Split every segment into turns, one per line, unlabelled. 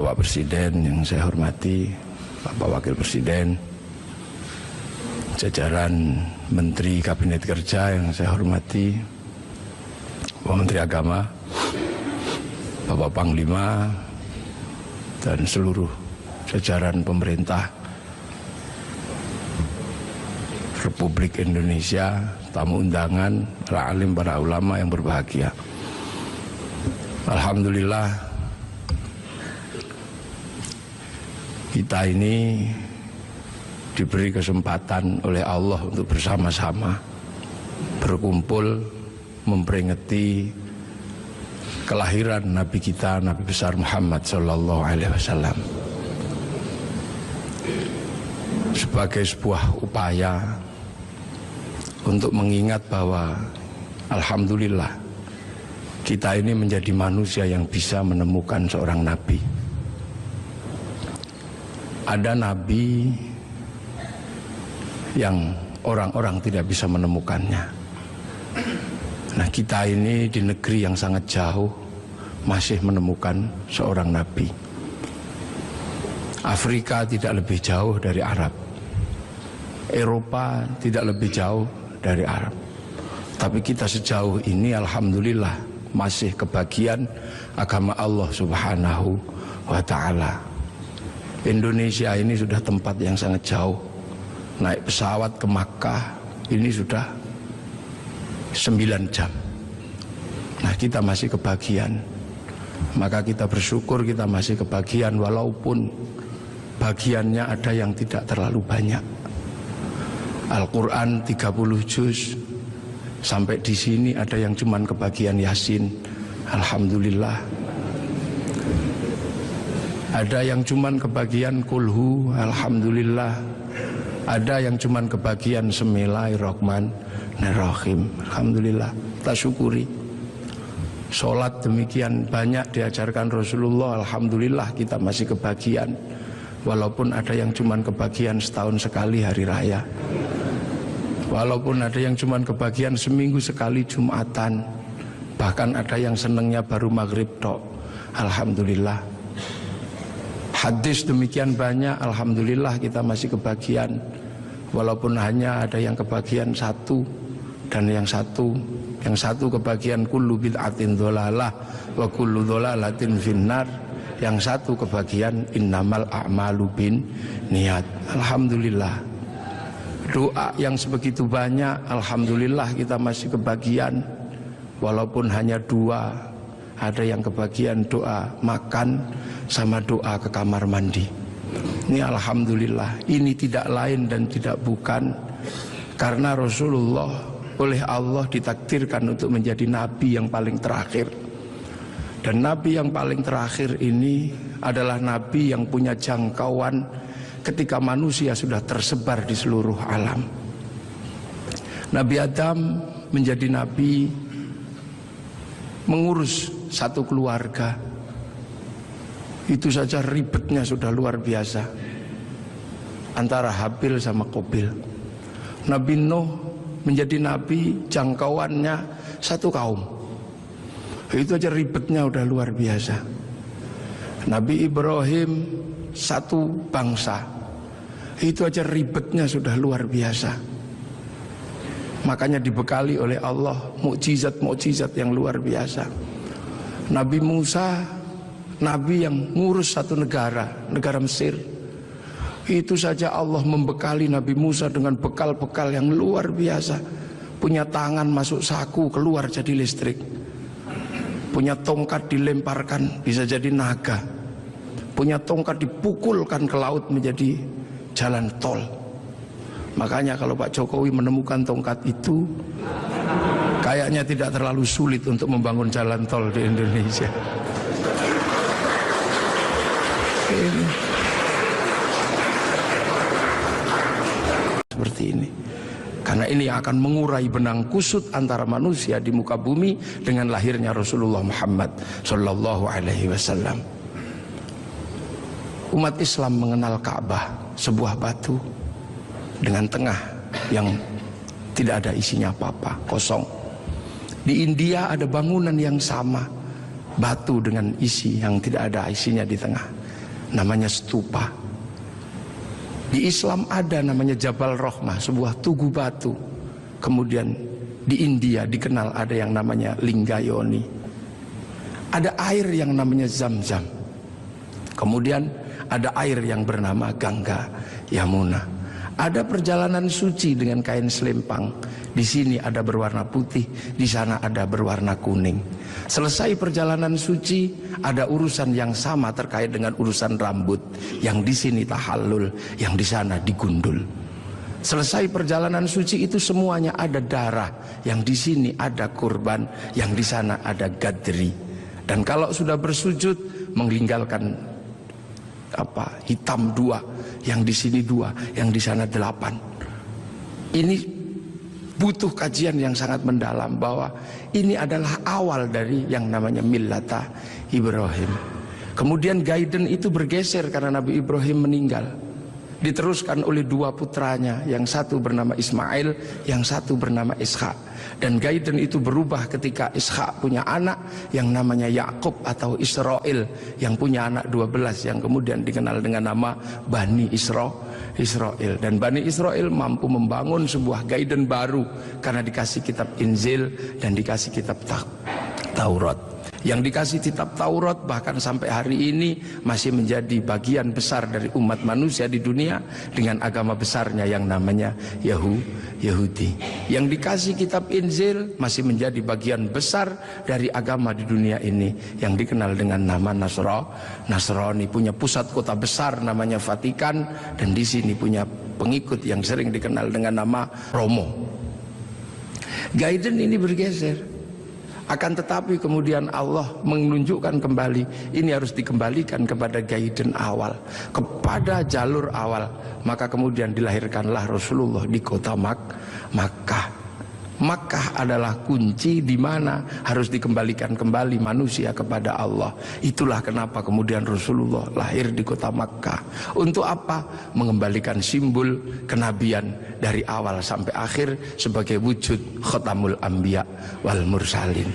Bapak Presiden yang saya hormati, Bapak Wakil Presiden, jajaran Menteri Kabinet Kerja yang saya hormati, Bapak Menteri Agama, Bapak Panglima, dan seluruh jajaran pemerintah Republik Indonesia, tamu undangan, para alim, para ulama yang berbahagia. Alhamdulillah, kita ini diberi kesempatan oleh Allah untuk bersama-sama berkumpul memperingati kelahiran Nabi kita, Nabi besar Muhammad Sallallahu Alaihi Wasallam, sebagai sebuah upaya untuk mengingat bahwa alhamdulillah kita ini menjadi manusia yang bisa menemukan seorang Nabi. Ada Nabi yang orang-orang tidak bisa menemukannya. Nah, kita ini di negeri yang sangat jauh masih menemukan seorang Nabi. Afrika tidak lebih jauh dari Arab, Eropa tidak lebih jauh dari Arab. Tapi kita sejauh ini alhamdulillah masih kebagian agama Allah Subhanahu wa ta'ala. Indonesia ini sudah tempat yang sangat jauh. Naik pesawat ke Makkah ini sudah 9 jam. Nah, kita masih kebagian. Maka kita bersyukur kita masih kebagian, walaupun bagiannya ada yang tidak terlalu banyak. Al-Quran 30 juz, sampai di sini ada yang cuman kebagian Yasin. Alhamdulillah. Ada yang cuman kebagian kulhu, alhamdulillah. Ada yang cuman kebagian Bismillahirrahmanirrahim, alhamdulillah. Kita syukuri. Sholat demikian banyak diajarkan Rasulullah, alhamdulillah kita masih kebagian. Walaupun ada yang cuman kebagian setahun sekali hari raya, walaupun ada yang cuman kebagian seminggu sekali Jumatan, bahkan ada yang senengnya baru maghrib tok, alhamdulillah. Hadis demikian banyak, alhamdulillah kita masih kebagian. Walaupun hanya ada yang kebagian satu, dan yang satu kebagian kullu bid'atin dholalah wa kullu dholalatin finnar. Yang satu kebagian innamal a'malu bin niat. Alhamdulillah. Doa yang sebegitu banyak, alhamdulillah kita masih kebagian. Walaupun hanya 2, ada yang kebagian doa makan sama doa ke kamar mandi. Ini alhamdulillah. Ini tidak lain dan tidak bukan karena Rasulullah oleh Allah ditakdirkan untuk menjadi nabi yang paling terakhir. Dan nabi yang paling terakhir ini adalah nabi yang punya jangkauan ketika manusia sudah tersebar di seluruh alam. Nabi Adam menjadi nabi mengurus satu keluarga. Itu saja ribetnya sudah luar biasa antara Habil sama Qabil. Nabi Nuh menjadi nabi, jangkauannya satu kaum. Itu aja ribetnya udah luar biasa. Nabi Ibrahim satu bangsa. Itu aja ribetnya sudah luar biasa. Makanya dibekali oleh Allah mukjizat-mukjizat yang luar biasa. Nabi Musa, nabi yang ngurus satu negara Mesir. Itu saja Allah membekali Nabi Musa dengan bekal-bekal yang luar biasa. Punya tangan masuk saku, keluar jadi listrik. Punya tongkat dilemparkan bisa jadi naga. Punya tongkat dipukulkan ke laut menjadi jalan tol. Makanya kalau Pak Jokowi menemukan tongkat itu, kayaknya tidak terlalu sulit untuk membangun jalan tol di Indonesia. Seperti ini. Karena ini akan mengurai benang kusut antara manusia di muka bumi dengan lahirnya Rasulullah Muhammad Sallallahu Alaihi Wasallam. Umat Islam mengenal Ka'bah, sebuah batu dengan tengah yang tidak ada isinya apa-apa, kosong. Di India ada bangunan yang sama, batu dengan isi yang tidak ada isinya di tengah. namanya stupa. Di Islam ada namanya Jabal Rahmah, sebuah tugu batu. Kemudian di India dikenal ada yang namanya Linggayoni. Ada air yang namanya Zam-Zam. Kemudian ada air yang bernama Gangga Yamuna. Ada perjalanan suci dengan kain selempang. Di sini ada berwarna putih, di sana ada berwarna kuning. Selesai perjalanan suci, ada urusan yang sama terkait dengan urusan rambut. Yang di sini tahallul, yang di sana digundul. Selesai perjalanan suci itu semuanya ada darah. Yang di sini ada kurban, yang di sana ada gadri. Dan kalau sudah bersujud, meninggalkan hitam 2, yang di sini 2, yang di sana 8. Ini butuh kajian yang sangat mendalam, bahwa ini adalah awal dari yang namanya millata Ibrahim. Kemudian guidance itu bergeser karena Nabi Ibrahim meninggal. Diteruskan oleh 2 putranya, yang satu bernama Ismail, yang satu bernama Ishak. Dan guidance itu berubah ketika Ishak punya anak yang namanya Yakub atau Israel, yang punya anak 12 yang kemudian dikenal dengan nama Bani Israel. Dan Bani Israel mampu membangun sebuah guidance baru karena dikasih kitab Injil dan dikasih kitab Taurat. Yang dikasih kitab Taurat bahkan sampai hari ini masih menjadi bagian besar dari umat manusia di dunia dengan agama besarnya yang namanya Yahudi. Yang dikasih kitab Injil masih menjadi bagian besar dari agama di dunia ini yang dikenal dengan nama Nasrani. Punya pusat kota besar namanya Vatikan, dan di sini punya pengikut yang sering dikenal dengan nama Romo. Guidance ini bergeser. Akan tetapi kemudian Allah menunjukkan kembali, ini harus dikembalikan kepada guidance awal, kepada jalur awal. Maka kemudian dilahirkanlah Rasulullah di kota Makkah. Makkah adalah kunci di mana harus dikembalikan kembali manusia kepada Allah. Itulah kenapa kemudian Rasulullah lahir di kota Makkah. Untuk apa? Mengembalikan simbol kenabian dari awal sampai akhir sebagai wujud Khatamul Anbiya wal Mursalin.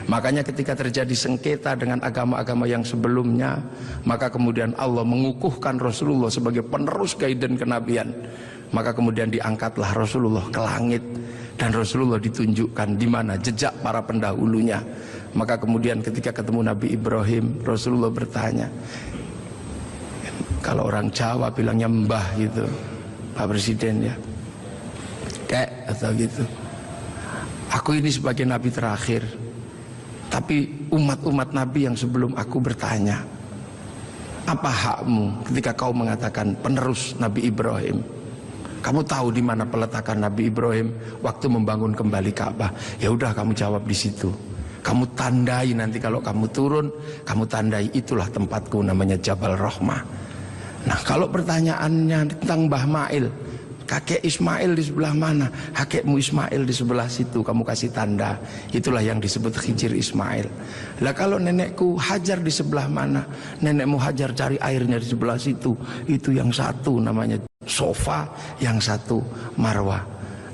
Makanya ketika terjadi sengketa dengan agama-agama yang sebelumnya, maka kemudian Allah mengukuhkan Rasulullah sebagai penerus guidance kenabian. Maka kemudian diangkatlah Rasulullah ke langit. Dan Rasulullah ditunjukkan di mana jejak para pendahulunya. Maka kemudian ketika ketemu Nabi Ibrahim, Rasulullah bertanya, kalau orang Jawa bilangnya mbah gitu, Pak Presiden ya, kayak atau gitu. Aku ini sebagai Nabi terakhir, tapi umat-umat Nabi yang sebelum aku bertanya, apa hakmu ketika kau mengatakan penerus Nabi Ibrahim? Kamu tahu di mana peletakan Nabi Ibrahim waktu membangun kembali Ka'bah? Ya udah, kamu jawab di situ. Kamu tandai nanti kalau kamu turun, kamu tandai itulah tempatku, namanya Jabal Rahmah. Nah, kalau pertanyaannya tentang Mbah Mail, kakek Ismail di sebelah mana? Kakekmu Ismail di sebelah situ, kamu kasih tanda. Itulah yang disebut Khijir Ismail. Lah kalau nenekku Hajar di sebelah mana? Nenekmu Hajar cari airnya di sebelah situ. Itu yang satu namanya Sofa, yang satu Marwah.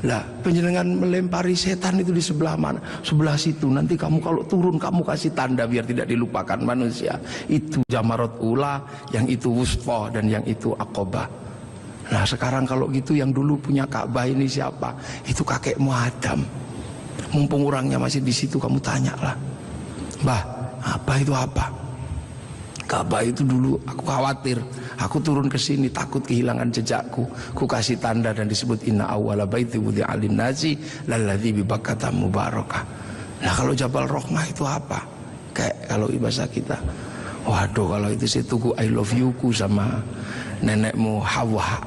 Lah penjenengan melempari setan itu di sebelah mana? Sebelah situ. Nanti kamu kalau turun kamu kasih tanda biar tidak dilupakan manusia. Itu Jamarot Ula, yang itu Wusfa, dan yang itu Aqobah. Nah sekarang kalau gitu yang dulu punya Ka'bah ini siapa? Itu kakekmu Adam. Mumpung orangnya masih di situ, kamu tanyalah, Mbah, apa itu apa? Ka'bah itu dulu aku khawatir, aku turun ke sini takut kehilangan jejakku. Ku kasih tanda dan disebut inna awwala baiti wudi'a lin-nasi lalladzi bi Bakkata mubarakah. Nah kalau Jabal Rahmah itu apa? Kayak kalau bahasa kita, waduh kalau itu saya tugu I love you ku sama nenekmu Hawa.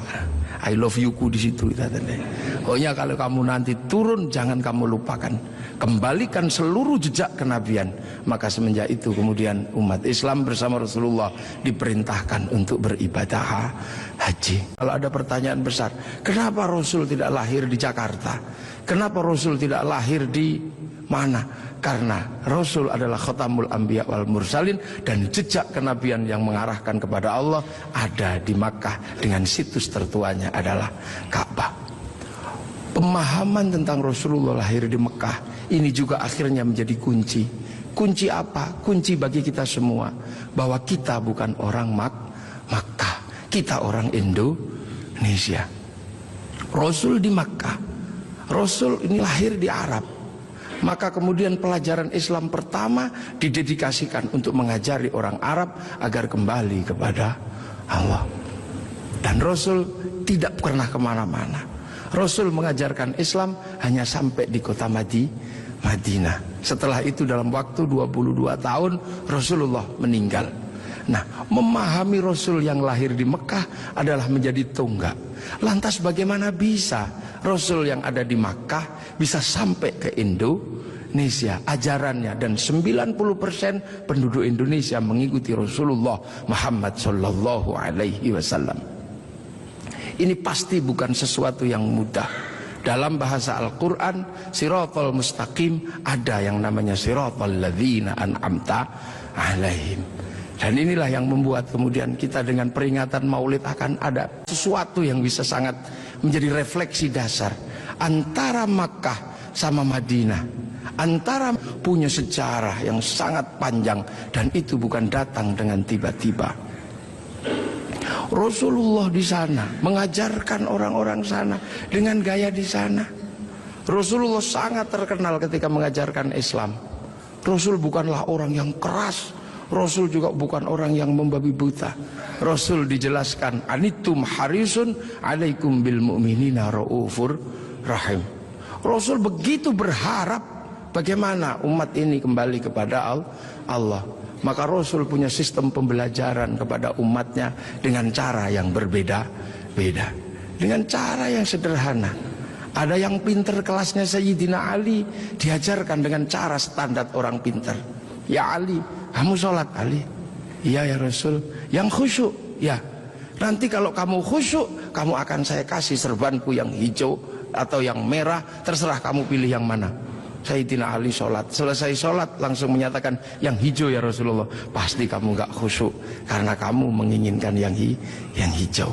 I love you ku di situ kita tanda. Pokoknya kalau kamu nanti turun jangan kamu lupakan, kembalikan seluruh jejak kenabian. Maka semenjak itu kemudian umat Islam bersama Rasulullah diperintahkan untuk beribadah haji. Kalau ada pertanyaan besar, kenapa Rasul tidak lahir di Jakarta? Kenapa Rasul tidak lahir di mana? Karena Rasul adalah Khatamul Anbiya wal Mursalin, dan jejak kenabian yang mengarahkan kepada Allah ada di Makkah, dengan situs tertuanya adalah Ka'bah. Pemahaman tentang Rasulullah lahir di Mekah ini juga akhirnya menjadi kunci. Kunci apa? Kunci bagi kita semua bahwa kita bukan orang Kita orang Indonesia. Rasul di Makkah. Rasul ini lahir di Arab. Maka kemudian pelajaran Islam pertama didedikasikan untuk mengajari orang Arab agar kembali kepada Allah. Dan Rasul tidak pernah kemana-mana. Rasul mengajarkan Islam hanya sampai di kota Madinah. Setelah itu dalam waktu 22 tahun Rasulullah meninggal. Nah, memahami Rasul yang lahir di Mekah adalah menjadi tonggak. Lantas bagaimana bisa Rasul yang ada di Makkah bisa sampai ke Indonesia ajarannya, dan 90% penduduk Indonesia mengikuti Rasulullah Muhammad sallallahu alaihi wasallam. Ini pasti bukan sesuatu yang mudah. Dalam bahasa Al-Quran, siratal mustaqim, ada yang namanya siratal ladzina an'amta alaihim. Dan inilah yang membuat kemudian kita dengan peringatan Maulid akan ada sesuatu yang bisa sangat menjadi refleksi dasar antara Makkah sama Madinah, antara punya sejarah yang sangat panjang, dan itu bukan datang dengan tiba-tiba. Rasulullah di sana mengajarkan orang-orang sana dengan gaya di sana. Rasulullah sangat terkenal ketika mengajarkan Islam. Rasul bukanlah orang yang keras. Rasul juga bukan orang yang membabi buta. Rasul dijelaskan, anitum harisun alaikum bil mu'minina raufur rahim. Rasul begitu berharap bagaimana umat ini kembali kepada Allah. Maka Rasul punya sistem pembelajaran kepada umatnya dengan cara yang berbeda-beda, dengan cara yang sederhana. Ada yang pinter kelasnya Sayyidina Ali, diajarkan dengan cara standar orang pinter. Ya Ali, kamu sholat. Ali, iya ya Rasul. Yang khusyuk, ya. Nanti kalau kamu khusyuk, kamu akan saya kasih serbanku yang hijau atau yang merah, terserah kamu pilih yang mana. Sayyidina Ali sholat, selesai sholat langsung menyatakan yang hijau ya Rasulullah. Pasti kamu gak khusyuk karena kamu menginginkan yang hijau.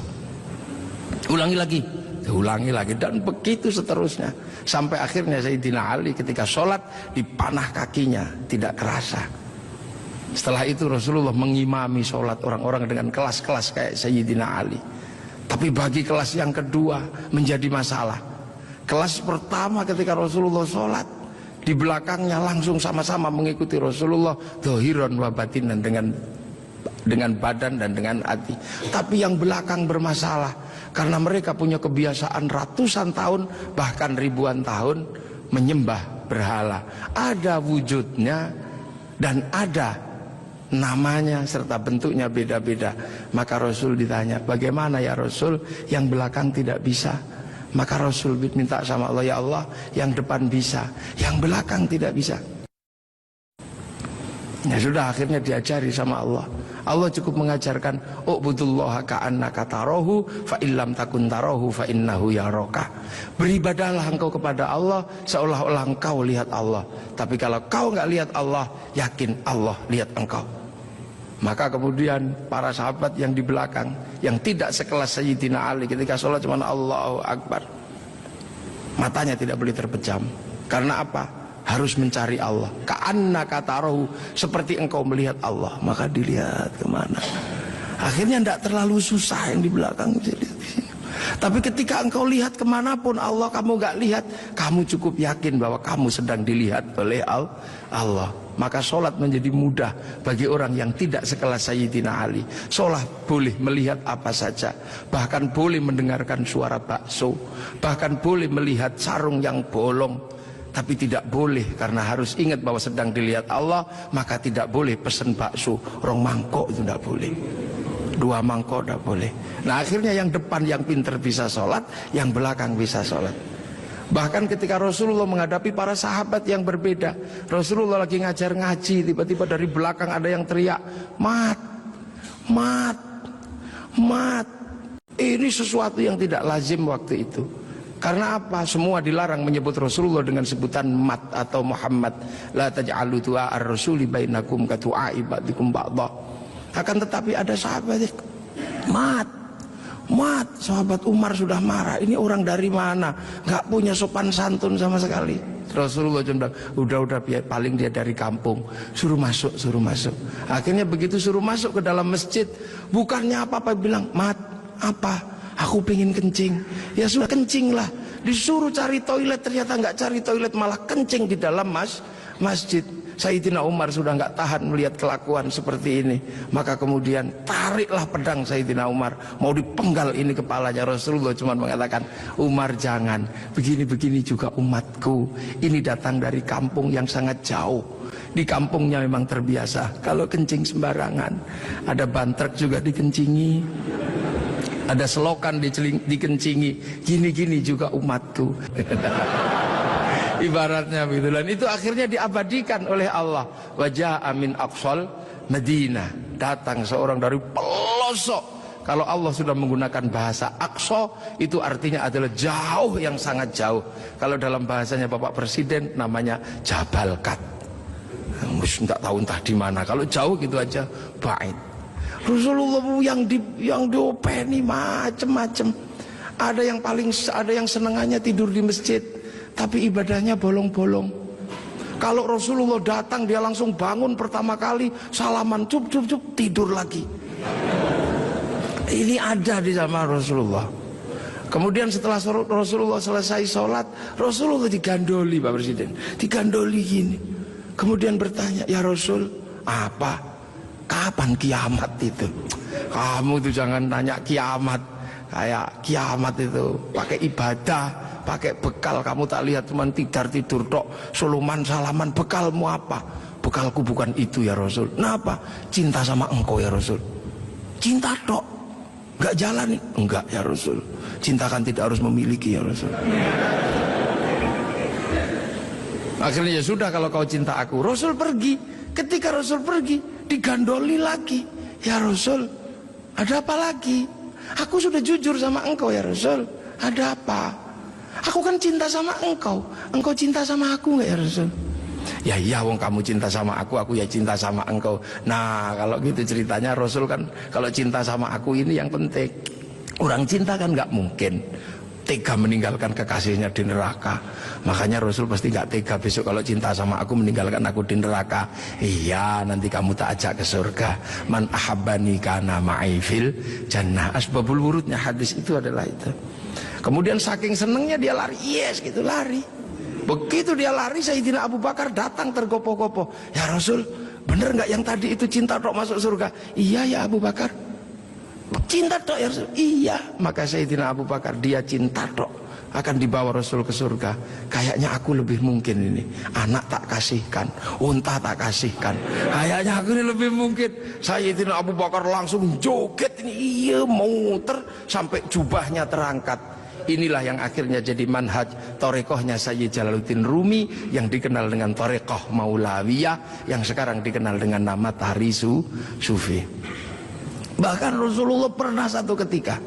Ulangi lagi, dan begitu seterusnya. Sampai akhirnya Sayyidina Ali ketika sholat dipanah kakinya tidak kerasa. Setelah itu Rasulullah mengimami sholat orang-orang dengan kelas-kelas kayak Sayyidina Ali. Tapi bagi kelas yang kedua menjadi masalah. Kelas pertama ketika Rasulullah sholat, di belakangnya langsung sama-sama mengikuti Rasulullah dhahiran wa batinan, dengan badan dan dengan hati. Tapi yang belakang bermasalah karena mereka punya kebiasaan ratusan tahun bahkan ribuan tahun menyembah berhala. Ada wujudnya dan ada namanya serta bentuknya beda-beda. Maka Rasul ditanya, bagaimana ya Rasul yang belakang tidak bisa? Maka Rasul minta sama Allah, ya Allah yang depan bisa, yang belakang tidak bisa. Ya sudah, akhirnya diajari sama Allah. Allah cukup mengajarkan, u'budullaha ka'annaka tarahu fa illam takun tarahu fa innahu yaraka. Beribadahlah engkau kepada Allah seolah-olah engkau lihat Allah. Tapi kalau kau enggak lihat Allah, yakin Allah lihat engkau. Maka kemudian para sahabat yang di belakang, yang tidak sekelas Sayyidina Ali, ketika sholat cuma Allahu Akbar, matanya tidak boleh terpejam. Karena apa? Harus mencari Allah. Ka'annaka tarahu, seperti engkau melihat Allah. Maka dilihat kemana. Akhirnya tidak terlalu susah yang di belakang. Tapi ketika engkau lihat kemanapun Allah kamu gak lihat, kamu cukup yakin bahwa kamu sedang dilihat oleh Allah. Maka sholat menjadi mudah bagi orang yang tidak sekelas Sayyidina Ali. Sholat boleh melihat apa saja, bahkan boleh mendengarkan suara bakso, bahkan boleh melihat sarung yang bolong. Tapi tidak boleh, karena harus ingat bahwa sedang dilihat Allah. Maka tidak boleh pesen bakso rong mangkok, itu tidak boleh. 2 mangkok tidak boleh. Nah akhirnya yang depan yang pinter bisa sholat, yang belakang bisa sholat. Bahkan ketika Rasulullah menghadapi para sahabat yang berbeda, Rasulullah lagi ngajar ngaji, tiba-tiba dari belakang ada yang teriak, mat, mat, mat. Ini sesuatu yang tidak lazim waktu itu. Karena apa? Semua dilarang menyebut Rasulullah dengan sebutan mat atau Muhammad. La taj'alu du'a ar-rasuli bainakum ka du'a'i ba'dikum ba'dha. Akan tetapi ada sahabat, mat, mat. Sahabat Umar sudah marah. Ini orang dari mana? Gak punya sopan santun sama sekali. Rasulullah bilang, udah paling dia dari kampung. Suruh masuk, suruh masuk. Akhirnya begitu suruh masuk ke dalam masjid, bukannya apa-apa, bilang, mat, Apa? Aku pengen kencing. Ya sudah, kencing lah. Disuruh cari toilet, ternyata nggak cari toilet, malah kencing di dalam masjid. Sayyidina Umar sudah nggak tahan melihat kelakuan seperti ini, maka kemudian tariklah pedang Sayyidina Umar, mau dipenggal ini kepalanya. Rasulullah cuma mengatakan, Umar jangan, begini-begini juga umatku, ini datang dari kampung yang sangat jauh. Di kampungnya memang terbiasa kalau kencing sembarangan, ada bantrek juga dikencingi, ada selokan dikencingi, gini-gini juga umatku. Ibaratnya begitu. Dan itu akhirnya diabadikan oleh Allah. Wajah amin aqsal Madinah, datang seorang dari pelosok. Kalau Allah sudah menggunakan bahasa aqsa, itu artinya adalah jauh, yang sangat jauh. Kalau dalam bahasanya Bapak Presiden namanya Jabal Kat, tidak tahu entah di mana. Kalau jauh gitu aja bait. Rasulullah yang diopeni macem-macem. Ada yang senengannya tidur di masjid, tapi ibadahnya bolong-bolong. Kalau Rasulullah datang, dia langsung bangun pertama kali, salaman, cup, tidur lagi. Ini ada di zaman Rasulullah. Kemudian setelah Rasulullah selesai sholat, Rasulullah digandoli, Pak Presiden, digandoli gini. Kemudian bertanya, ya Rasul, apa? Kapan kiamat itu? Kamu tuh jangan tanya kiamat. Kayak kiamat itu pakai ibadah, pakai bekal. Kamu tak lihat cuma tidur tok, suluman salaman. Bekalmu apa? Bekalku bukan itu ya Rasul. Nah apa? Cinta sama engkau ya Rasul. Cinta tok, nggak jalan? Enggak ya Rasul. Cinta kan tidak harus memiliki ya Rasul. Akhirnya ya sudah, kalau kau cinta aku. Rasul pergi. Ketika Rasul pergi, digandoli lagi. Ya Rasul, ada apa lagi? Aku sudah jujur sama engkau ya Rasul. Ada apa? Aku kan cinta sama engkau. Engkau cinta sama aku nggak ya Rasul? Ya iya, wong kamu cinta sama aku ya cinta sama engkau. Nah kalau gitu ceritanya, Rasul kan kalau cinta sama aku ini yang penting. Orang cinta kan nggak mungkin tega meninggalkan kekasihnya di neraka. Makanya Rasul pasti gak tega besok kalau cinta sama aku meninggalkan aku di neraka. Iya, nanti kamu tak ajak ke surga. Man ahabbani kana ma'i fil jannah. Asbabul wurudnya hadis itu adalah itu. Kemudian saking senengnya dia lari, yes gitu, lari. Begitu dia lari, Sayyidina Abu Bakar datang tergopoh-gopoh. Ya Rasul, bener gak yang tadi itu cinta tok masuk surga? Iya ya Abu Bakar, cinta tok ya Rasul. Iya. Maka Sayyidina Abu Bakar, dia cinta tok akan dibawa Rasul ke surga. Kayaknya aku lebih mungkin ini, anak tak kasihkan, unta tak kasihkan, kayaknya aku ini lebih mungkin. Sayyidina Abu Bakar langsung joget ini, iya, muter sampai jubahnya terangkat. Inilah yang akhirnya jadi manhaj torekohnya Sayyid Jalaluddin Rumi, yang dikenal dengan torekoh Maulawiyah, yang sekarang dikenal dengan nama Tahrisu Sufi. Bahkan Rasulullah pernah satu ketika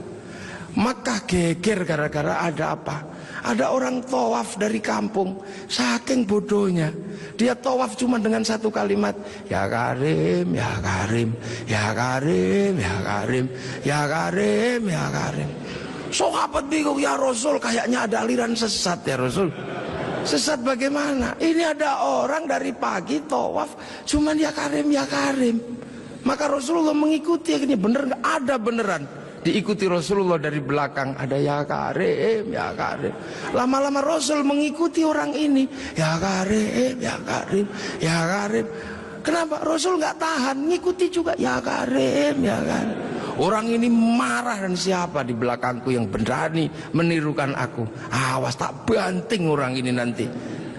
Makkah geger gara-gara ada apa? Ada orang tawaf dari kampung, saking bodohnya dia tawaf cuma dengan satu kalimat, ya Karim, ya Karim, ya Karim, ya Karim, ya Karim, ya Karim. Sahabat bingung, ya Rasul, kayaknya ada aliran sesat ya Rasul. Sesat bagaimana? Ini ada orang dari pagi tawaf cuman ya Karim, ya Karim. Maka Rasulullah mengikuti, akhirnya bener nggak? Ada beneran. Diikuti Rasulullah dari belakang, ada ya Karim, ya Karim. Lama-lama Rasul mengikuti orang ini, ya Karim, ya Karim, ya Karim. Kenapa? Rasul nggak tahan, ngikuti juga, ya Karim, ya Karim. Orang ini marah, dan siapa di belakangku yang berani menirukan aku? Awas tak banting orang ini nanti.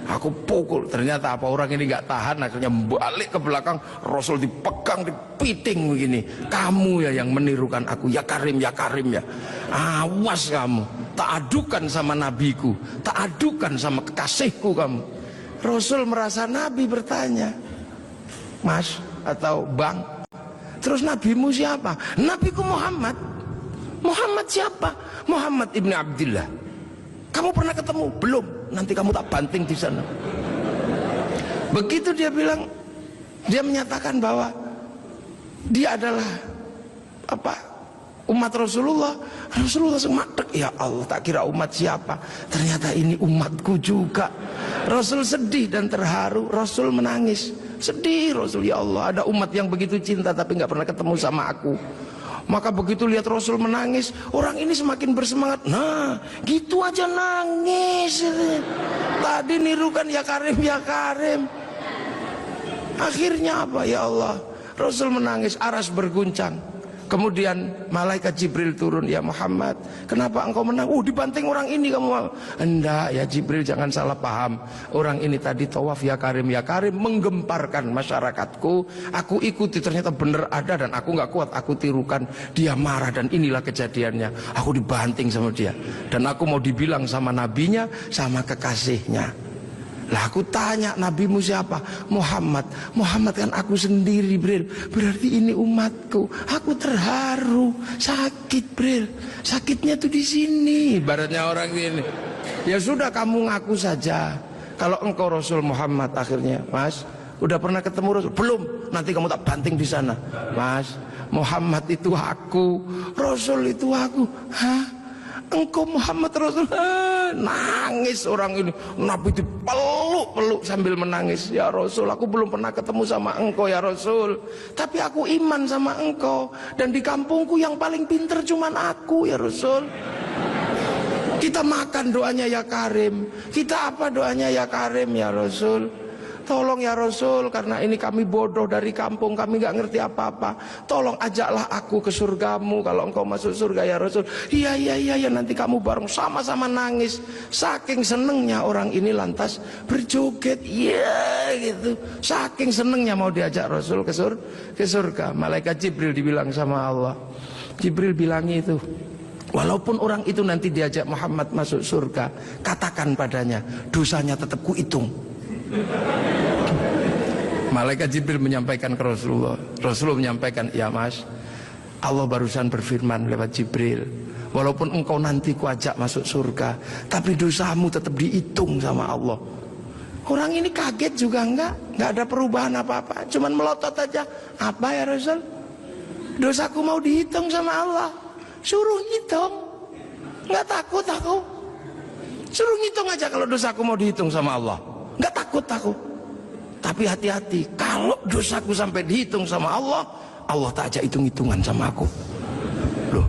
Aku pukul. Ternyata apa, orang ini gak tahan, akhirnya balik ke belakang. Rasul dipegang, dipiting begini. Kamu ya yang menirukan aku, ya Karim, ya Karim ya. Awas kamu, tak adukan sama nabiku, tak adukan sama kekasihku kamu. Rasul merasa Nabi bertanya, Mas atau Bang, terus nabimu siapa? Nabiku Muhammad. Muhammad siapa? Muhammad ibn Abdillah. Kamu pernah ketemu? Belum. Nanti kamu tak banting di sana. Begitu dia bilang, dia menyatakan bahwa dia adalah apa? Umat Rasulullah. Rasulullah sematek, ya Allah, tak kira umat siapa, ternyata ini umatku juga. Rasul sedih dan terharu, Rasul menangis. Sedih Rasul, ya Allah, ada umat yang begitu cinta tapi nggak pernah ketemu sama aku. Maka begitu lihat Rasul menangis, orang ini semakin bersemangat. Nah, gitu aja nangis. Tadi nirukan ya Karim, ya Karim. Akhirnya apa? Ya Allah, Rasul menangis, aras berguncang. Kemudian malaikat Jibril turun, ya Muhammad, kenapa engkau menang? Dibanting orang ini kamu. Enggak ya Jibril, jangan salah paham. Orang ini tadi tawaf ya Karim menggemparkan masyarakatku. Aku ikuti, ternyata benar ada dan aku nggak kuat, aku tirukan. Dia marah dan inilah kejadiannya. Aku dibanting sama dia dan aku mau dibilang sama nabinya, sama kekasihnya. Lah aku tanya, nabimu siapa? Muhammad. Muhammad kan aku sendiri, Bril. Berarti ini umatku. Aku terharu, sakit, Bril. Sakitnya tuh di sini. Ibaratnya orang ini. Ya sudah, kamu ngaku saja. Kalau engkau Rasul Muhammad akhirnya, Mas, udah pernah ketemu Rasul? Belum. Nanti kamu tak banting di sana. Mas, Muhammad itu aku, Rasul itu aku. Hah? Engkau Muhammad Rasul? Nangis orang ini. Nabi dipeluk-peluk sambil menangis. Ya Rasul, aku belum pernah ketemu sama engkau ya Rasul, tapi aku iman sama engkau. Dan di kampungku yang paling pinter cuman aku ya Rasul. Kita makan doanya ya Karim, kita apa doanya ya Karim ya Rasul. Tolong ya Rasul, karena ini kami bodoh dari kampung, kami gak ngerti apa-apa. Tolong ajaklah aku ke surgamu kalau engkau masuk surga ya Rasul. Iya, nanti kamu bareng, sama-sama nangis. Saking senengnya orang ini lantas berjoget, iya gitu. Saking senengnya mau diajak Rasul ke surga. Malaikat Jibril dibilang sama Allah. Jibril bilang itu, walaupun orang itu nanti diajak Muhammad masuk surga, katakan padanya, dosanya tetap kuhitung. Malaikat Jibril menyampaikan ke Rasulullah. Rasulullah menyampaikan, ya Mas, Allah barusan berfirman lewat Jibril, walaupun engkau nanti kuajak masuk surga, tapi dosamu tetap dihitung sama Allah. Orang ini kaget juga enggak ada perubahan apa-apa, cuman melotot aja. Apa ya Rasul? Dosaku mau dihitung sama Allah. Suruh hitung, nggak takut aku. Suruh hitung aja kalau dosaku mau dihitung sama Allah. Nggak takut aku. Tapi hati-hati, kalau dosaku sampai dihitung sama Allah, Allah tak ajak hitung-hitungan sama aku. Loh,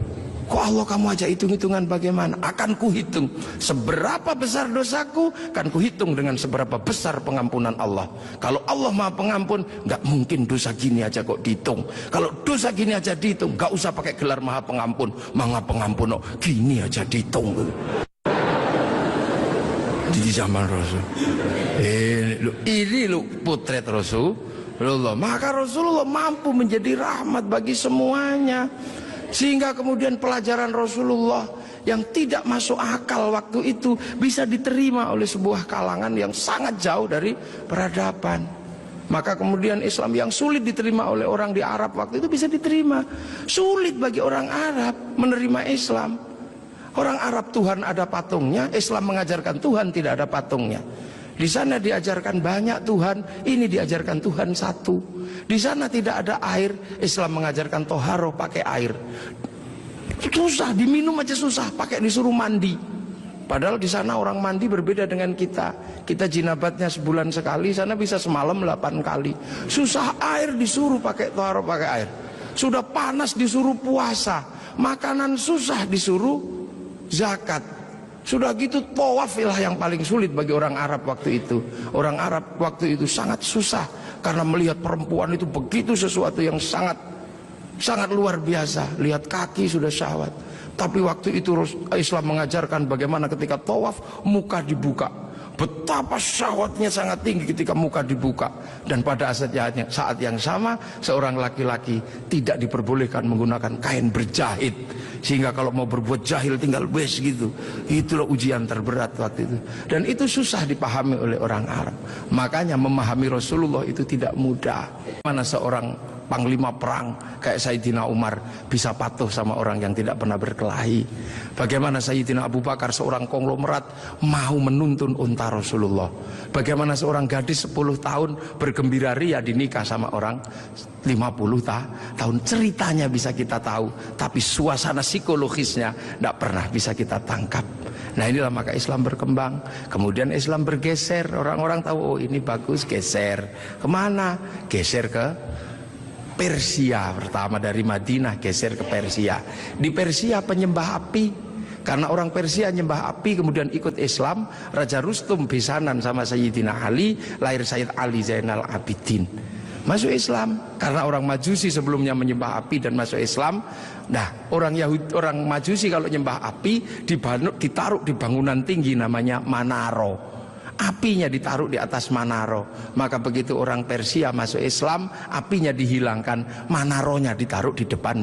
kok Allah kamu ajak hitung-hitungan bagaimana? Akan kuhitung seberapa besar dosaku, akan kuhitung dengan seberapa besar pengampunan Allah. Kalau Allah Maha Pengampun, nggak mungkin dosa gini aja kok dihitung. Kalau dosa gini aja dihitung, nggak usah pakai gelar Maha Pengampun. Maha Pengampun, oh, gini aja dihitung. Di zaman Rasul ini lu potret Rasulullah. Maka Rasulullah mampu menjadi rahmat bagi semuanya, sehingga kemudian pelajaran Rasulullah yang tidak masuk akal waktu itu bisa diterima oleh sebuah kalangan yang sangat jauh dari peradaban. Maka kemudian Islam yang sulit diterima oleh orang di Arab waktu itu bisa diterima. Sulit bagi orang Arab menerima Islam. Orang Arab Tuhan ada patungnya, Islam mengajarkan Tuhan tidak ada patungnya. Di sana diajarkan banyak Tuhan, ini diajarkan Tuhan satu. Di sana tidak ada air, Islam mengajarkan toharoh pakai air. Susah, diminum aja susah, pakai disuruh mandi. Padahal di sana orang mandi berbeda dengan kita. Kita jinabatnya sebulan sekali, sana bisa semalam 8 kali. Susah air disuruh pakai toharoh pakai air. Sudah panas disuruh puasa, makanan susah disuruh zakat. Sudah gitu tawafilah yang paling sulit bagi orang Arab waktu itu. Orang Arab waktu itu sangat susah karena melihat perempuan itu begitu sesuatu yang sangat luar biasa. Lihat kaki sudah syahwat. Tapi waktu itu Islam mengajarkan bagaimana ketika tawaf muka dibuka. Betapa syahwatnya sangat tinggi ketika muka dibuka. Dan pada saat yang sama seorang laki-laki tidak diperbolehkan menggunakan kain berjahit, sehingga kalau mau berbuat jahil tinggal wes gitu. Itulah ujian terberat waktu itu. Dan itu susah dipahami oleh orang Arab. Makanya memahami Rasulullah itu tidak mudah. Mana seorang panglima perang kayak Sayyidina Umar bisa patuh sama orang yang tidak pernah berkelahi? Bagaimana Sayyidina Abu Bakar seorang konglomerat mau menuntun unta Rasulullah? Bagaimana seorang gadis 10 tahun bergembira ria dinikah sama orang 50 tahun? Ceritanya bisa kita tahu, tapi suasana psikologisnya tidak pernah bisa kita tangkap. Nah inilah maka Islam berkembang. Kemudian Islam bergeser. Orang-orang tahu, oh ini bagus, geser. Kemana? Geser ke Persia pertama, dari Madinah geser ke Persia. Di Persia penyembah api, karena orang Persia nyembah api kemudian ikut Islam. Raja Rustum besanan sama Sayyidina Ali, lahir Sayyid Ali Zainal Abidin, masuk Islam. Karena orang Majusi sebelumnya menyembah api dan masuk Islam. Nah, orang Yahudi, orang Majusi kalau nyembah api ditaruh di bangunan tinggi namanya Manaro. Apinya ditaruh di atas Manaro. Maka begitu orang Persia masuk Islam, apinya dihilangkan, Manaronya ditaruh di depan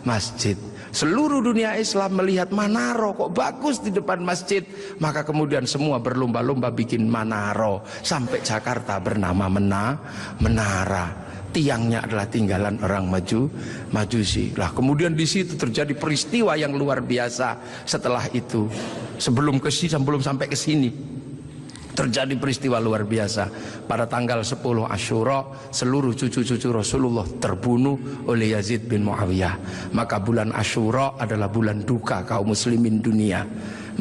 masjid. Seluruh dunia Islam melihat Manaro kok bagus di depan masjid, maka kemudian semua berlomba-lomba bikin Manaro. Sampai Jakarta bernama Menara. Tiangnya adalah tinggalan orang Majusi. Lah kemudian di situ terjadi peristiwa yang luar biasa. Setelah itu, sebelum sampai ke sini, terjadi peristiwa luar biasa. Pada tanggal 10 Asyura, seluruh cucu-cucu Rasulullah terbunuh oleh Yazid bin Muawiyah. Maka bulan Asyura adalah bulan duka kaum muslimin dunia.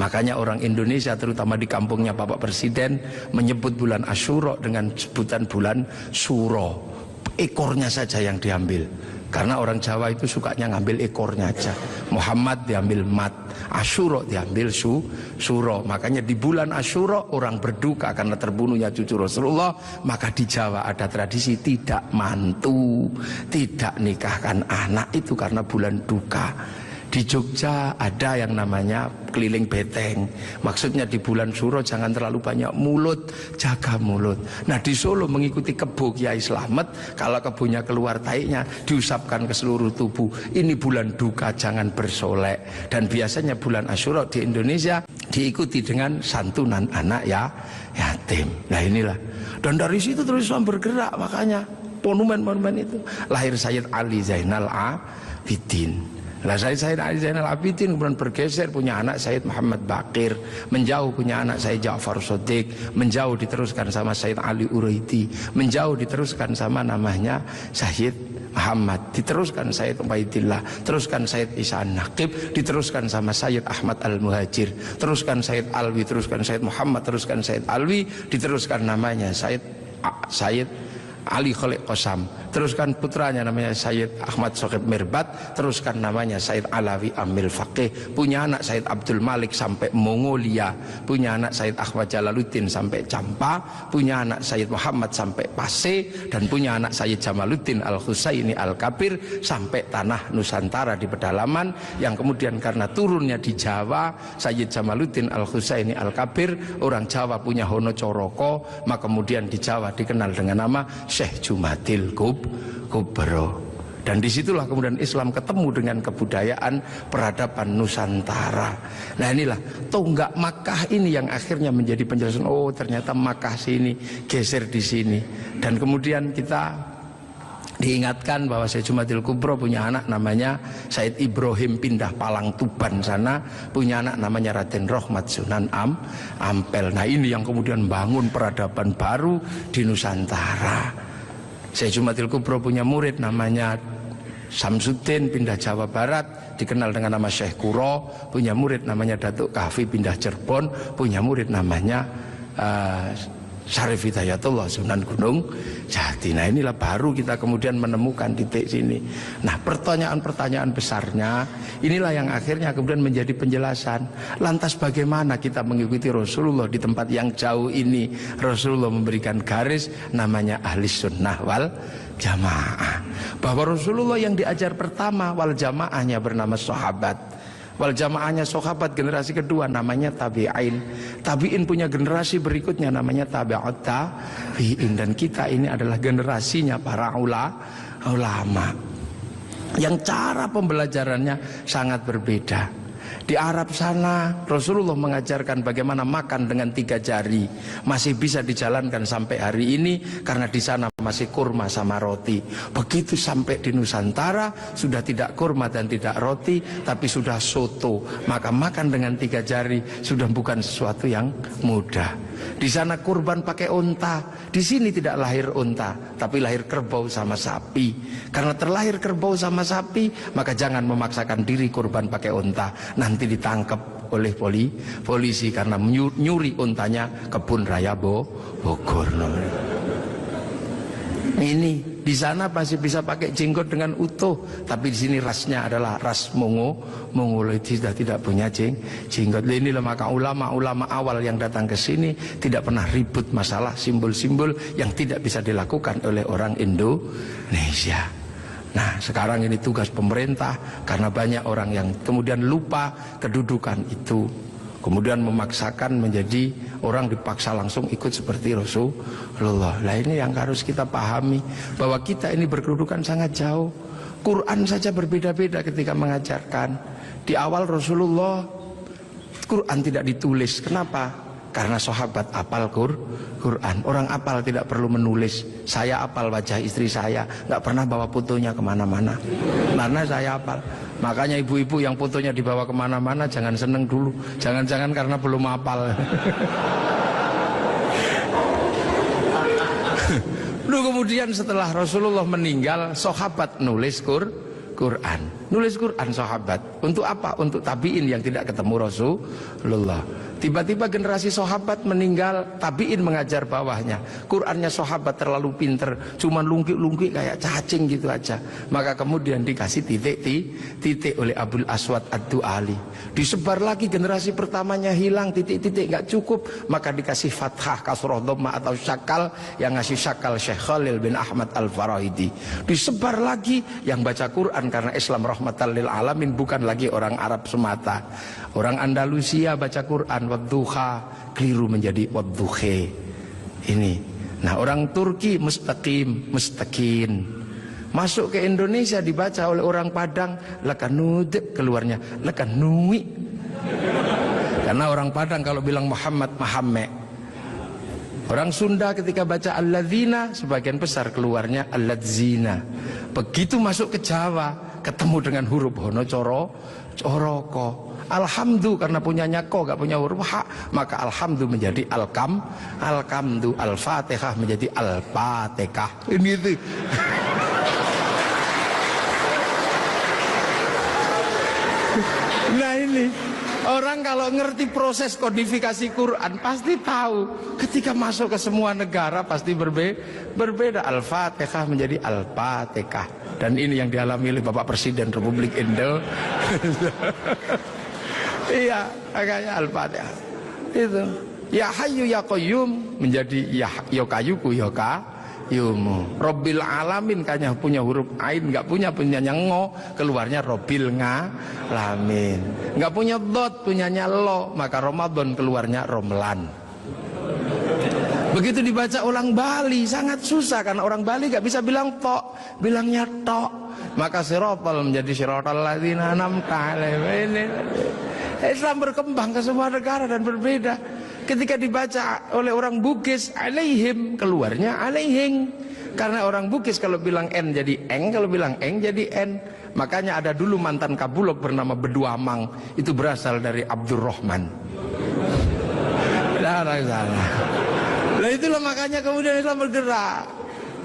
Makanya orang Indonesia, terutama di kampungnya Bapak Presiden, menyebut bulan Asyura dengan sebutan bulan Suro. Ekornya saja yang diambil, karena orang Jawa itu sukanya ngambil ekornya aja. Muhammad diambil mat, Asyura diambil suro. Makanya di bulan Asyura orang berduka karena terbunuhnya cucu Rasulullah. Maka di Jawa ada tradisi tidak mantu, tidak nikahkan anak, itu karena bulan duka. Di Jogja ada yang namanya keliling beteng. Maksudnya di bulan Suro jangan terlalu banyak mulut, jaga mulut. Nah di Solo mengikuti kebo Kiai Slamet, kalau kebonya keluar taiknya diusapkan ke seluruh tubuh. Ini bulan duka, jangan bersolek. Dan biasanya bulan Asyura di Indonesia diikuti dengan santunan anak yatim. Nah inilah. Dan dari situ terus Islam bergerak, makanya monumen-monumen itu. Lahir Sayyid Ali Zainal Abidin. Lah Sayyid Ali Zainal Abidin kemudian bergeser, punya anak Sayyid Muhammad Baqir, menjauh punya anak Sayyid Ja'far Shadiq, menjauh diteruskan sama Sayyid Ali Uraidi, menjauh diteruskan sama namanya Sayyid Muhammad, diteruskan Sayyid Ubaidillah, teruskan Sayyid Isa An-Naqib, diteruskan sama Sayyid Ahmad Al-Muhajir, teruskan Sayyid Alwi, teruskan Sayyid Muhammad, teruskan Sayyid Alwi, diteruskan namanya Sayyid Ali Khalid Qasam, teruskan putranya namanya Sayyid Ahmad Sohib Mirbat, teruskan namanya Sayyid Alawi Amil Faqih, punya anak Sayyid Abdul Malik sampai Mongolia, punya anak Sayyid Ahmad Jalaluddin sampai Campa, punya anak Sayyid Muhammad sampai Pase, dan punya anak Sayyid Jamaluddin Al-Husaini Al-Kabir sampai tanah Nusantara di pedalaman, yang kemudian karena turunnya di Jawa, Sayyid Jamaluddin Al-Husaini Al-Kabir, orang Jawa punya Hono Coroko, maka kemudian di Jawa dikenal dengan nama Syekh Jumadil Kubro. Dan disitulah kemudian Islam ketemu dengan kebudayaan peradaban Nusantara. Nah inilah tonggak Makkah ini yang akhirnya menjadi penjelasan, oh ternyata Makkah sini geser di sini. Dan kemudian kita diingatkan bahwa Syekh Jumadil Kubro punya anak namanya Said Ibrahim, pindah Palang Tuban sana, punya anak namanya Raden Rohmat Sunan Ampel. Nah ini yang kemudian bangun peradaban baru di Nusantara. Syekh Jumadil Kubro punya murid namanya Samsuddin, pindah Jawa Barat, dikenal dengan nama Syekh Kuro, punya murid namanya Datuk Kahfi, pindah Cirebon, punya murid namanya Syarif Hidayatullah Sunan Gunung Jati. Nah inilah baru kita kemudian menemukan titik sini. Nah pertanyaan-pertanyaan besarnya inilah yang akhirnya kemudian menjadi penjelasan. Lantas bagaimana kita mengikuti Rasulullah di tempat yang jauh ini? Rasulullah memberikan garis namanya ahli sunnah wal jamaah. Bahwa Rasulullah yang diajar pertama wal jamaahnya bernama sahabat. Wal jamaahnya sahabat generasi kedua namanya tabi'in. Tabi'in punya generasi berikutnya namanya tabi'ut tabi'in. Dan kita ini adalah generasinya para ulama yang cara pembelajarannya sangat berbeda. Di Arab sana Rasulullah mengajarkan bagaimana makan dengan 3 jari. Masih bisa dijalankan sampai hari ini karena di sana masih kurma sama roti. Begitu sampai di Nusantara sudah tidak kurma dan tidak roti, tapi sudah soto. Maka makan dengan 3 jari sudah bukan sesuatu yang mudah. Di sana kurban pakai unta, di sini tidak lahir unta, tapi lahir kerbau sama sapi. Karena terlahir kerbau sama sapi, maka jangan memaksakan diri kurban pakai unta. Nanti ditangkap oleh polisi karena nyuri untanya Kebun Raya Bogor. Ini Di sana masih bisa pakai jenggot dengan utuh, tapi di sini rasnya adalah ras Mongoloid, sudah tidak punya jenggot. Inilah maka ulama-ulama awal yang datang ke sini tidak pernah ribut masalah simbol-simbol yang tidak bisa dilakukan oleh orang Indonesia. Nah, sekarang ini tugas pemerintah karena banyak orang yang kemudian lupa kedudukan itu. Kemudian memaksakan menjadi orang dipaksa langsung ikut seperti Rasulullah. Nah, ini yang harus kita pahami, bahwa kita ini berkedudukan sangat jauh. Quran saja berbeda-beda ketika mengajarkan. Di awal Rasulullah, Quran tidak ditulis. Kenapa? Karena sahabat apal Quran. Orang apal tidak perlu menulis. Saya apal wajah istri saya, nggak pernah bawa fotonya kemana-mana, karena saya apal. Makanya ibu-ibu yang fotonya dibawa kemana-mana jangan seneng dulu. Jangan-jangan karena belum apal. Lalu kemudian setelah Rasulullah meninggal, sahabat nulis Quran. Nulis Quran sahabat. Untuk apa? Untuk tabiin yang tidak ketemu Rasulullah. Tiba-tiba generasi sahabat meninggal, tabiin mengajar bawahnya. Qurannya sahabat terlalu pinter, cuman lungkik-lungkik kayak cacing gitu aja. Maka kemudian dikasih titik oleh Abul Aswad Ad-Du'ali. Disebar lagi, generasi pertamanya hilang, titik-titik nggak cukup, maka dikasih fathah, kasroh, dhamma atau syakal. Yang ngasih syakal Syekh Khalil bin Ahmad Al-Farahidi. Disebar lagi, yang baca Quran karena Islam rahmatan lil alamin, bukan lagi orang Arab semata. Orang Andalusia baca Quran wadduha, keliru menjadi wadduhe. Ini. Nah, orang Turki mustaqim, mustaqin. Masuk ke Indonesia dibaca oleh orang Padang lakanud, keluarnya lakanui. Karena orang Padang kalau bilang Muhammad, Muhammad. Orang Sunda ketika baca alladzina, sebagian besar keluarnya alladzina. Begitu masuk ke Jawa, ketemu dengan huruf hono coroko. Alhamdu karena punyanya ko, gak punya huruf ha, maka alhamdu menjadi alkamdu, al-fatihah menjadi al-fatihah. Ini itu. Nah, ini orang kalau ngerti proses kodifikasi Quran pasti tahu. Ketika masuk ke semua negara pasti berbeda. Al-fatihah menjadi al-fatihah. Dan ini yang dialami oleh Bapak Presiden Republik Indonesia. Iya, kayak Al-Fatihah. Itu. Ya Hayyu ya Qayyum menjadi ya kayuku ya kayumu. Rabbil alamin kayaknya punya huruf ain, enggak punyanya ngo, keluarnya Rabbil ngalamin. Enggak punya dot, punyanya lo, maka Ramadan keluarnya Romlan. Begitu dibaca orang Bali sangat susah karena orang Bali enggak bisa bilang tok, bilangnya tok. Maka sirotol menjadi sirotol ladzina an'amta alaihim. Islam berkembang ke semua negara dan berbeda. Ketika dibaca oleh orang Bugis alaihim, keluarnya alaihing. Karena orang Bugis kalau bilang N jadi eng, kalau bilang eng jadi N. Makanya ada dulu mantan Kabulok bernama Beduamang. Itu berasal dari Abdurrahman. Nah, itulah makanya kemudian Islam bergerak.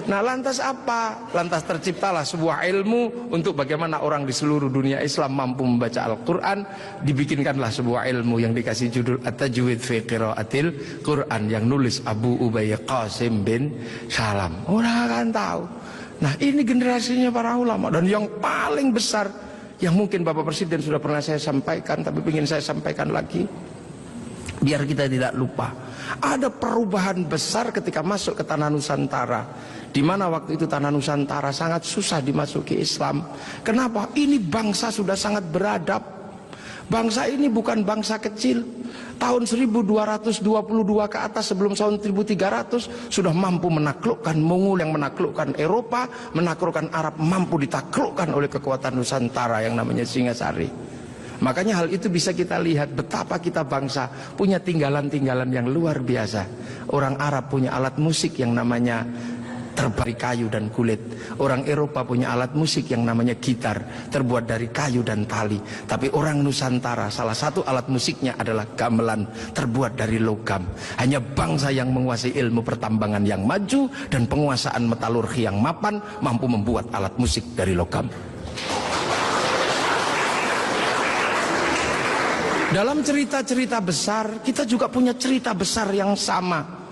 Nah, lantas apa? Lantas terciptalah sebuah ilmu untuk bagaimana orang di seluruh dunia Islam mampu membaca Al-Quran. Dibikinkanlah sebuah ilmu yang dikasih judul At-Tajwid fi Qiraatil Quran, yang nulis Abu Ubay Qasim bin Salam. Orang akan tahu. Nah, ini generasinya para ulama. Dan yang paling besar, yang mungkin Bapak Presiden sudah pernah saya sampaikan, tapi ingin saya sampaikan lagi, biar kita tidak lupa. Ada perubahan besar ketika masuk ke tanah Nusantara, di mana waktu itu tanah Nusantara sangat susah dimasuki Islam. Kenapa? Ini bangsa sudah sangat beradab. Bangsa ini bukan bangsa kecil. Tahun 1222 ke atas sebelum tahun 1300 sudah mampu menaklukkan Mongol yang menaklukkan Eropa, menaklukkan Arab, mampu ditaklukkan oleh kekuatan Nusantara yang namanya Singasari. Makanya hal itu bisa kita lihat betapa kita bangsa punya tinggalan-tinggalan yang luar biasa. Orang Arab punya alat musik yang namanya terbuat dari kayu dan kulit. Orang Eropa punya alat musik yang namanya gitar, terbuat dari kayu dan tali. Tapi orang Nusantara salah satu alat musiknya adalah gamelan, terbuat dari logam. Hanya bangsa yang menguasai ilmu pertambangan yang maju dan penguasaan metalurgi yang mapan mampu membuat alat musik dari logam. Dalam cerita-cerita besar, kita juga punya cerita besar yang sama.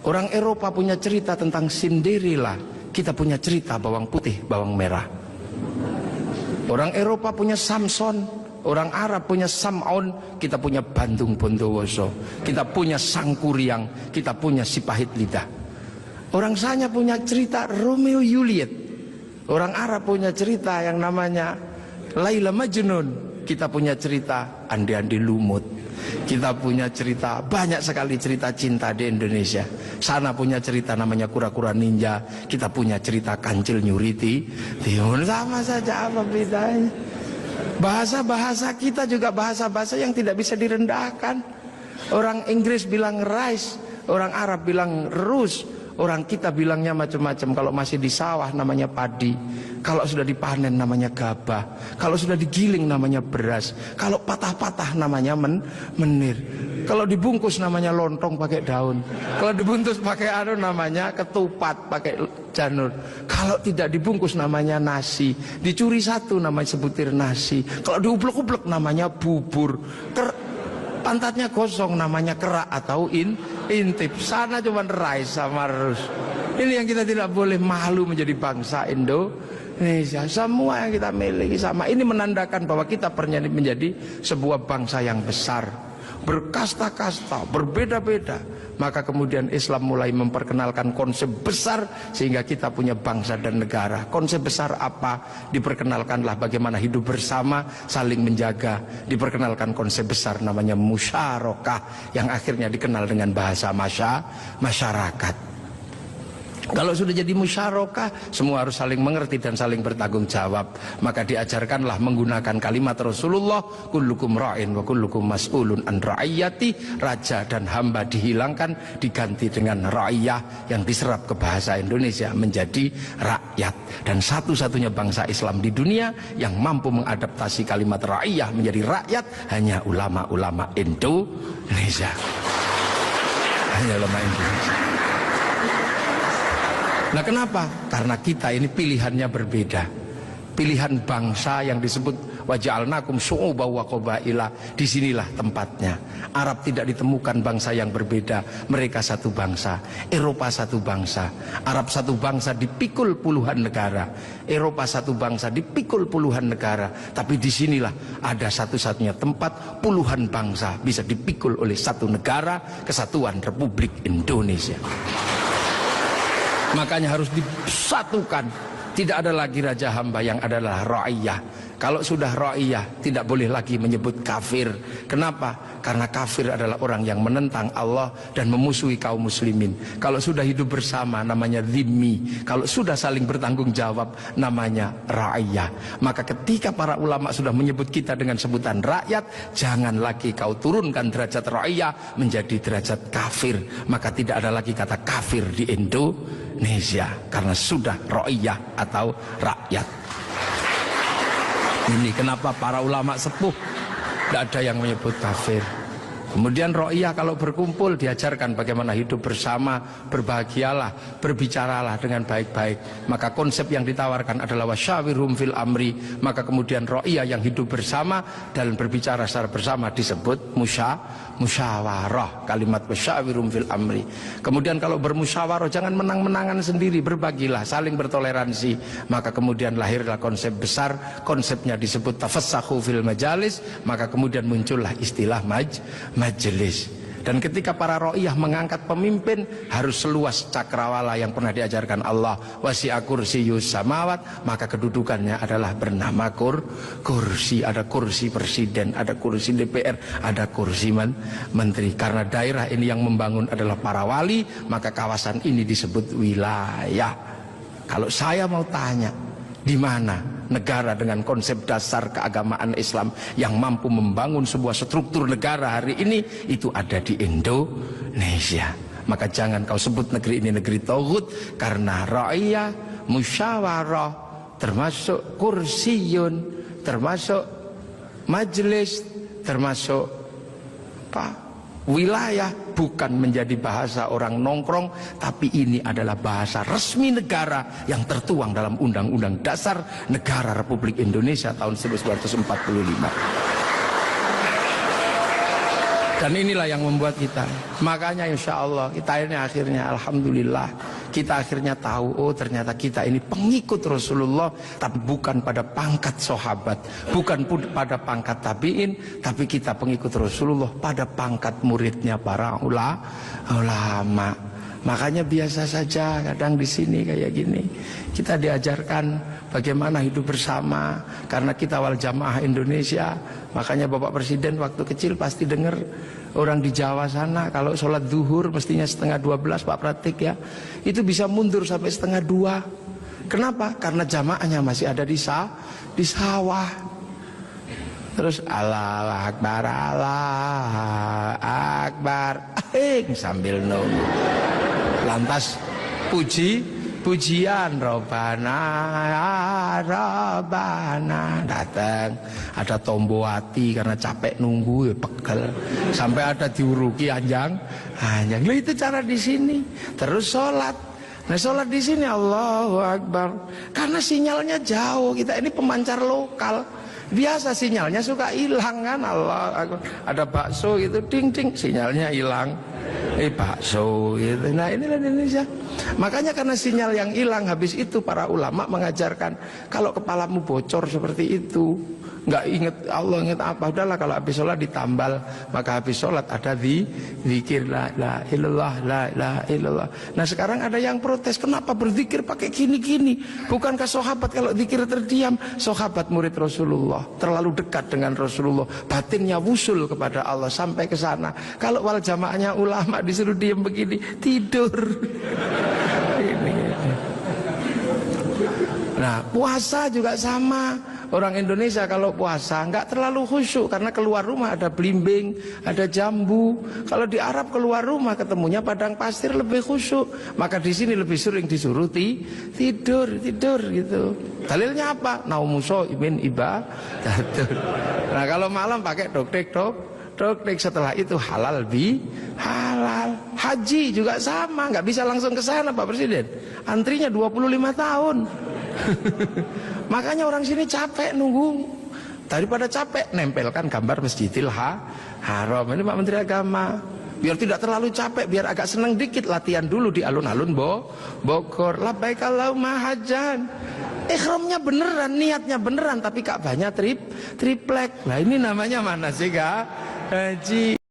Orang Eropa punya cerita tentang Cinderella, kita punya cerita bawang putih, bawang merah. Orang Eropa punya Samson, orang Arab punya Sam'on, kita punya Bandung Bondowoso, kita punya Sangkuriang, kita punya Sipahit Lidah. Orang Sanya punya cerita Romeo Juliet, orang Arab punya cerita yang namanya Laila Majnun, kita punya cerita Andi-Andi Lumut, kita punya cerita, banyak sekali cerita cinta di Indonesia. Sana punya cerita namanya Kura-Kura Ninja, kita punya cerita Kancil Nyuriti. Sama saja, apa bedanya? Bahasa-bahasa kita juga bahasa-bahasa yang tidak bisa direndahkan. Orang Inggris bilang rice, orang Arab bilang rus, orang kita bilangnya macam-macam. Kalau masih di sawah namanya padi, kalau sudah dipanen namanya gabah, kalau sudah digiling namanya beras, kalau patah-patah namanya menir, kalau dibungkus namanya lontong pakai daun, kalau dibungkus pakai namanya ketupat pakai janur, kalau tidak dibungkus namanya nasi, dicuri satu namanya sebutir nasi, kalau diublek-ublek namanya bubur, pantatnya gosong namanya kerak atau intip. Sana cuma rice sama rus. Ini yang kita tidak boleh malu menjadi bangsa Indonesia. Semua yang kita miliki sama. Ini menandakan bahwa kita pernah menjadi sebuah bangsa yang besar, berkasta-kasta, berbeda-beda. Maka kemudian Islam mulai memperkenalkan konsep besar sehingga kita punya bangsa dan negara. Konsep besar apa? Diperkenalkanlah bagaimana hidup bersama, saling menjaga. Diperkenalkan konsep besar namanya musyarakah, yang akhirnya dikenal dengan bahasa masyarakat. Kalau sudah jadi musyarakah, semua harus saling mengerti dan saling bertanggung jawab. Maka diajarkanlah menggunakan kalimat Rasulullah, kullukum ra'in wa kullukum mas'ulun an ra'iyati. Raja dan hamba dihilangkan, diganti dengan ra'iyah, yang diserap ke bahasa Indonesia menjadi rakyat. Dan satu-satunya bangsa Islam di dunia yang mampu mengadaptasi kalimat ra'iyah menjadi rakyat hanya ulama-ulama Indonesia. Hanya ulama Indonesia. Nah, kenapa? Karena kita ini pilihannya berbeda. Pilihan bangsa yang disebut waja'alnakum syu'uban wa qabaila, disinilah tempatnya. Arab tidak ditemukan bangsa yang berbeda, mereka satu bangsa. Eropa satu bangsa, Arab satu bangsa dipikul puluhan negara, Eropa satu bangsa dipikul puluhan negara. Tapi disinilah ada satu-satunya tempat puluhan bangsa bisa dipikul oleh satu negara, Kesatuan Republik Indonesia. Makanya harus disatukan. Tidak ada lagi raja hamba, yang adalah ra'iyah. Kalau sudah ra'iyah, tidak boleh lagi menyebut kafir. Kenapa? Karena kafir adalah orang yang menentang Allah dan memusuhi kaum muslimin. Kalau sudah hidup bersama namanya dhimmi. Kalau sudah saling bertanggung jawab namanya ra'iyah. Maka ketika para ulama sudah menyebut kita dengan sebutan rakyat, jangan lagi kau turunkan derajat ra'iyah menjadi derajat kafir. Maka tidak ada lagi kata kafir di Indonesia, karena sudah ra'iyah atau rakyat. Ini kenapa para ulama sepuh tidak ada yang menyebut kafir. Kemudian ra'iyah kalau berkumpul diajarkan bagaimana hidup bersama, berbahagialah, berbicaralah dengan baik-baik. Maka konsep yang ditawarkan adalah wasyawirhum fil amri. Maka kemudian ra'iyah yang hidup bersama dan berbicara secara bersama disebut musyawarah. Kalimat wasyawirhum fil amri. Kemudian kalau bermusyawarah jangan menang-menangan sendiri, berbagilah, saling bertoleransi. Maka kemudian lahirlah konsep besar, konsepnya disebut tafassahu fil majalis. Maka kemudian muncullah istilah majelis. Dan ketika para ra'iyah mengangkat pemimpin, harus seluas cakrawala yang pernah diajarkan Allah, wasi'a kursiyyus samawat, maka kedudukannya adalah bernama kursi. Ada kursi presiden, ada kursi DPR, ada kursi menteri. Karena daerah ini yang membangun adalah para wali, maka kawasan ini disebut wilayah. Kalau saya mau tanya, di mana negara dengan konsep dasar keagamaan Islam yang mampu membangun sebuah struktur negara hari ini? Itu ada di Indonesia. Maka jangan kau sebut negeri ini negeri tauhid, karena ra'iyah, musyawarah, termasuk kursiyun, termasuk majelis, termasuk wilayah, bukan menjadi bahasa orang nongkrong, tapi ini adalah bahasa resmi negara yang tertuang dalam Undang-Undang Dasar Negara Republik Indonesia tahun 1945. Dan inilah yang membuat kita, makanya insya Allah kita ini akhirnya alhamdulillah Kita akhirnya tahu, oh ternyata kita ini pengikut Rasulullah, tapi bukan pada pangkat sahabat, bukan pun pada pangkat tabi'in, tapi kita pengikut Rasulullah pada pangkat muridnya para ulama. Makanya biasa saja kadang di sini kayak gini. Kita diajarkan bagaimana hidup bersama, karena kita wal jamaah Indonesia. Makanya Bapak Presiden waktu kecil pasti dengar orang di Jawa sana kalau sholat zuhur mestinya 11:30 Pak Pratik ya, itu bisa mundur sampai 1:30. Kenapa? Karena jamaahnya masih ada di sawah. Terus Allah Akbar sambil nunggu. Lantas pujian Robana datang, ada Tombowati karena capek nunggu ya pegel, sampai ada diuruki anjang. Nah, itu cara di sini. Terus sholat. Nah, sholat di sini Allahu Akbar. Karena sinyalnya jauh, kita ini pemancar lokal. Biasa sinyalnya suka hilang kan, Allah Akbar. Ada bakso gitu, ding ding, sinyalnya hilang. Bakso gitu. Nah, inilah Indonesia. Makanya karena sinyal yang hilang, habis itu para ulama mengajarkan kalau kepalamu bocor seperti itu, nggak inget Allah, inget apa, udahlah kalau habis sholat ditambal, maka habis sholat ada zikir la ilaha illallah. Nah, sekarang ada yang protes, kenapa berzikir pakai gini-gini? Bukankah sahabat kalau zikir terdiam? Sahabat murid Rasulullah terlalu dekat dengan Rasulullah, batinnya wusul kepada Allah sampai ke sana. Kalau wal jamaahnya ulama disuruh diam begini, tidur. Nah, puasa juga sama. Orang Indonesia kalau puasa nggak terlalu khusyuk karena keluar rumah ada belimbing, ada jambu. Kalau di Arab keluar rumah ketemunya padang pasir lebih khusyuk. Maka di sini lebih sering disuruh tidur gitu. Dalilnya apa? Naumuso imin ibadah. Nah, kalau malam pakai doktek. Setelah itu halal. Haji juga sama, nggak bisa langsung ke sana Pak Presiden. Antrinya 25 tahun. Makanya orang sini capek nunggu. Daripada capek, nempelkan gambar Masjidil Haram. Ini Pak Menteri Agama. Biar tidak terlalu capek, biar agak senang dikit, latihan dulu di alun-alun Bogor. Labbaik Allahumma hajjan. Ikhramnya beneran, niatnya beneran, tapi Ka'bahnya triplek. Nah, ini namanya mana sih Kak? Haji.